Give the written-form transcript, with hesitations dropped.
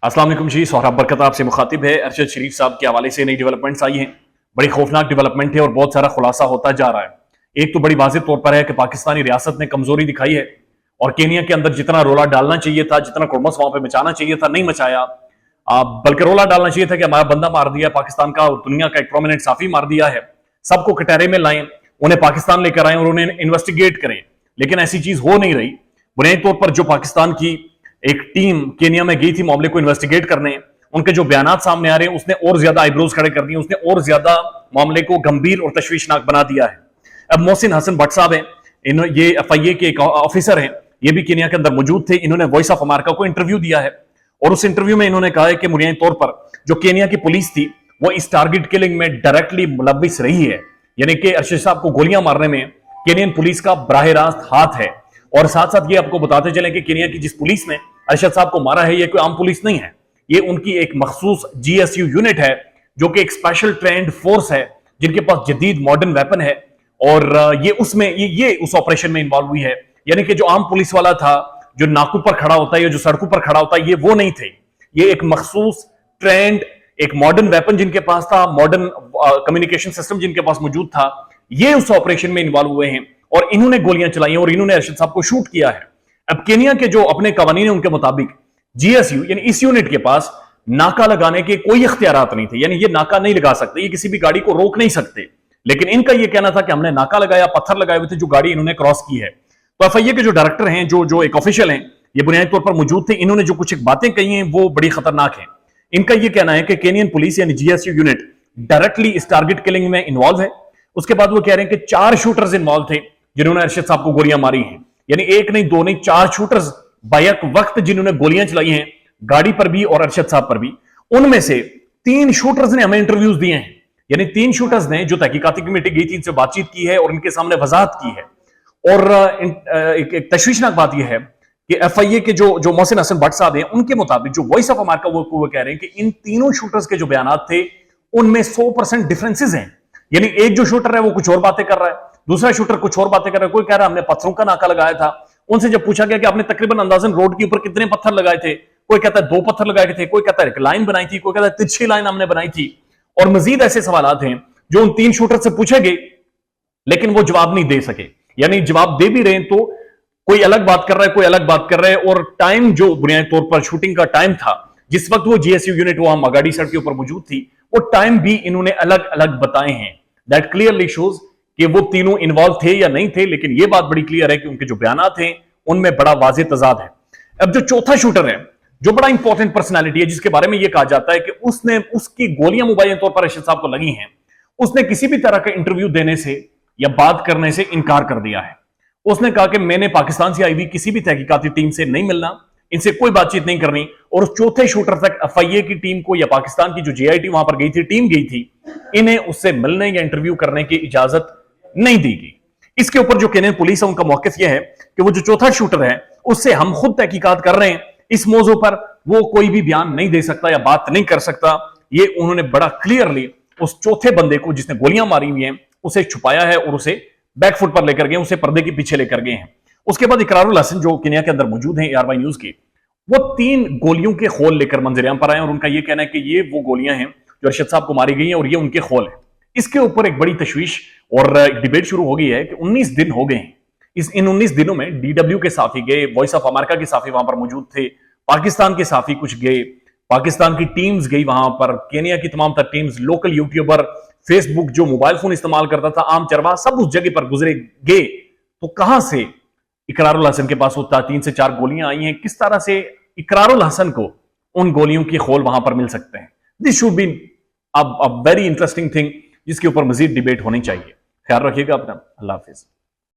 अस्सलाम वालेकुम जी। सोहराब बरकत आपसे मुखातिब है। अरशद शरीफ साहब के हवाले से नई डेवलपमेंट्स आई हैं। बड़ी खौफनाक डेवलपमेंट है और बहुत सारा खुलासा होता जा रहा है। एक तो बड़ी वाज़ेह तौर पर है कि पाकिस्तानी रियासत ने कमजोरी दिखाई है और केनिया के अंदर जितना रोला डालना चाहिए था, जितना कुड़मस वहां पर मचाना चाहिए था, नहीं मचाया। बल्कि रोला डालना चाहिए था कि हमारा बंदा मार दिया पाकिस्तान का और दुनिया का एक प्रोमिनेंट साफी मार दिया है। सबको कटहरे में लाएं, उन्हें पाकिस्तान लेकर आए और उन्हें इन्वेस्टिगेट करें, लेकिन ऐसी चीज हो नहीं रही। बुनियादी तौर पर जो पाकिस्तान की एक टीम केनिया में गई थी मामले को इन्वेस्टिगेट करने, उनके जो बयान सामने आ रहे हैं उसने और ज्यादा आईब्रोज खड़े कर दिए, उसने और ज्यादा मामले को गंभीर और तशवीशनाक बना दिया है। अब मोहसिन हसन भट्ट साहब हैं, ये एफआईए के एक ऑफिसर हैं, ये भी केनिया के अंदर मौजूद थे। इन्होंने वॉइस ऑफ अमेरिका को इंटरव्यू दिया है और उस इंटरव्यू में इन्होंने कहा है कि बुनियादी तौर पर जो केनिया की पुलिस थी वो इस टारगेट किलिंग में डायरेक्टली मुलविस रही है, यानी कि अरशद साहब को गोलियां मारने में केनियन पुलिस का बराह रास्त हाथ है। और साथ साथ ये आपको बताते चले कि केनिया की जिस पुलिस ने अरशद साहब को मारा है ये कोई आम पुलिस नहीं है, ये उनकी एक मखसूस जीएसयू यूनिट है जो कि एक स्पेशल ट्रेंड फोर्स है जिनके पास जदीद मॉडर्न वेपन है और ये उसमें ये उस ऑपरेशन में इन्वॉल्व हुई है। यानी कि जो आम पुलिस वाला था जो नाकों पर खड़ा होता है या जो सड़कों पर खड़ा होता है, ये वो नहीं थे। ये एक मखसूस ट्रेंड, एक मॉडर्न वेपन जिनके पास था, मॉडर्न कम्युनिकेशन सिस्टम जिनके पास मौजूद था, ये उस ऑपरेशन में इन्वॉल्व हुए हैं और इन्होंने गोलियां चलाई और इन्होंने अरशद साहब को शूट किया है। अब केनिया के जो अपने कवानीन है उनके मुताबिक जीएसयू यानी इस यूनिट के पास नाका लगाने के कोई इख्तियारात नहीं थे, यानी ये नाका नहीं लगा सकते, ये किसी भी गाड़ी को रोक नहीं सकते। लेकिन इनका यह कहना था कि हमने नाका लगाया, पत्थर लगाए हुए थे जो गाड़ी इन्होंने क्रॉस की है। तो एफआईए के जो डायरेक्टर हैं, जो एक ऑफिशियल हैं, ये बुनियादी तौर पर मौजूद थे। इन्होंने जो कुछ एक बातें कही हैं वो बड़ी खतरनाक है। इनका यह कहना है कि केनियन पुलिस यानी जीएसयू यूनिट डायरेक्टली इस टारगेट किलिंग में इन्वॉल्व है। उसके बाद वो कह रहे हैं कि 4 शूटर्स इन्वॉल्व थे जिन्होंने अरशद साहब को गोलियां मारी हैं, यानी एक नहीं दो नहीं 4 शूटर्स बैक वक्त जिन्होंने गोलियां चलाई हैं गाड़ी पर भी और अरशद साहब पर भी। उनमें से 3 शूटर्स ने हमें इंटरव्यूज दिए हैं, यानी 3 शूटर्स ने जो तहकीकाती कमेटी गई थी इनसे बातचीत की है और इनके सामने वजाहत की है। और एक तशवीशनाक बात यह है कि एफआईए के जो मोहसिन हसन भट्ट साहब हैं उनके मुताबिक जो वॉइस ऑफ अमेरिका वो कह रहे हैं कि इन तीनों शूटर्स के जो बयान थे उनमें 100% डिफरेंसेस हैं। यानी एक जो शूटर है वो कुछ और बातें कर रहा है, दूसरा शूटर कुछ और बातें कर रहा है। कोई कह रहा है हमने पत्थरों का नाका लगाया था, उनसे जब पूछा गया कि आपने तकरीबन अंदाजन रोड के ऊपर कितने पत्थर लगाए थे, कोई कहता है 2 पत्थर लगाए थे, कोई कहता है एक लाइन बनाई थी, कोई कहता है तिरछी लाइन हमने बनाई थी। और मजीद ऐसे सवाल हैं जो उन 3 शूटर से पूछे गए लेकिन वो जवाब नहीं दे सके, यानी जवाब दे भी रहे हैं तो कोई अलग बात कर रहा है, कोई अलग बात कर रहा है। और टाइम जो बुनियादी तौर पर शूटिंग का टाइम था जिस वक्त वो जीएसयू यूनिट वहां मगाड़ी सड़क के ऊपर मौजूद थी, वो टाइम भी इन्होंने अलग अलग बताए हैं। दैट क्लियरली शोज कि वो तीनों इन्वॉल्व थे या नहीं थे, लेकिन ये बात बड़ी क्लियर है कि उनके जो बयान हैं उनमें बड़ा वाज़ेह तजाद है। अब जो चौथा शूटर है जो बड़ा इंपॉर्टेंट पर्सनालिटी है जिसके बारे में यह कहा जाता है कि उसकी गोलियां मुबैयन तौर पर अरशद साहब को लगी हैं, उसने किसी भी तरह का इंटरव्यू देने से या बात करने से इनकार कर दिया है। उसने कहा कि मैंने पाकिस्तान से आई हुई किसी भी तहकीकाती टीम से नहीं मिलना, इनसे कोई बातचीत नहीं करनी। और उस चौथे शूटर तक एफआईए की टीम को या पाकिस्तान की जो जेआईटी वहां पर गई थी, टीम गई थी, इन्हें उससे मिलने या इंटरव्यू करने की इजाजत नहीं दी गई। इसके ऊपर जो केनियन पुलिस है उनका मौकिफ यह है कि वो जो चौथा शूटर है उससे हम खुद तहकीकात कर रहे हैं इस मौजू पर, वो कोई भी बयान नहीं दे सकता या बात नहीं कर सकता। ये उन्होंने बड़ा क्लियरली उस चौथे बंदे को जिसने गोलियां मारी हुई हैं उसे छुपाया है और उसे बैकफुट पर लेकर गए, उसे पर्दे के पीछे लेकर गए हैं। उसके बाद इकरारुल हसन जो केनिया के अंदर मौजूद हैं ARY न्यूज के, वो 3 गोलियों के खोल लेकर मंजरेआम पर आए और उनका यह कहना है कि ये वो गोलियां हैं जो अरशद साहब को मारी गई हैं और ये उनके खोल है। इसके ऊपर एक बड़ी तशवीश और एक डिबेट शुरू हो गई है कि 19 दिन हो गए हैं। इन 19 दिनों में डीडब्ल्यू के साफी गए, वॉइस ऑफ अमेरिका के साफी वहां पर मौजूद थे, पाकिस्तान के साफी कुछ गए, पाकिस्तान की टीम्स गई वहां पर, केनिया की तमाम तर टीम्स, लोकल यूट्यूबर, फेसबुक जो मोबाइल फोन इस्तेमाल करता था, आम चरवाहा, सब उस जगह पर गुजरे गए। तो कहां से इकरारुल हसन के पास होता 3 से 4 गोलियां आई हैं, किस तरह से इकरारुल हसन को उन गोलियों की खोल वहां पर मिल सकते हैं? This should be a very interesting thing जिसके ऊपर मजीद डिबेट होनी चाहिए। ख्याल रखिएगा अपना। अल्लाह हाफिज।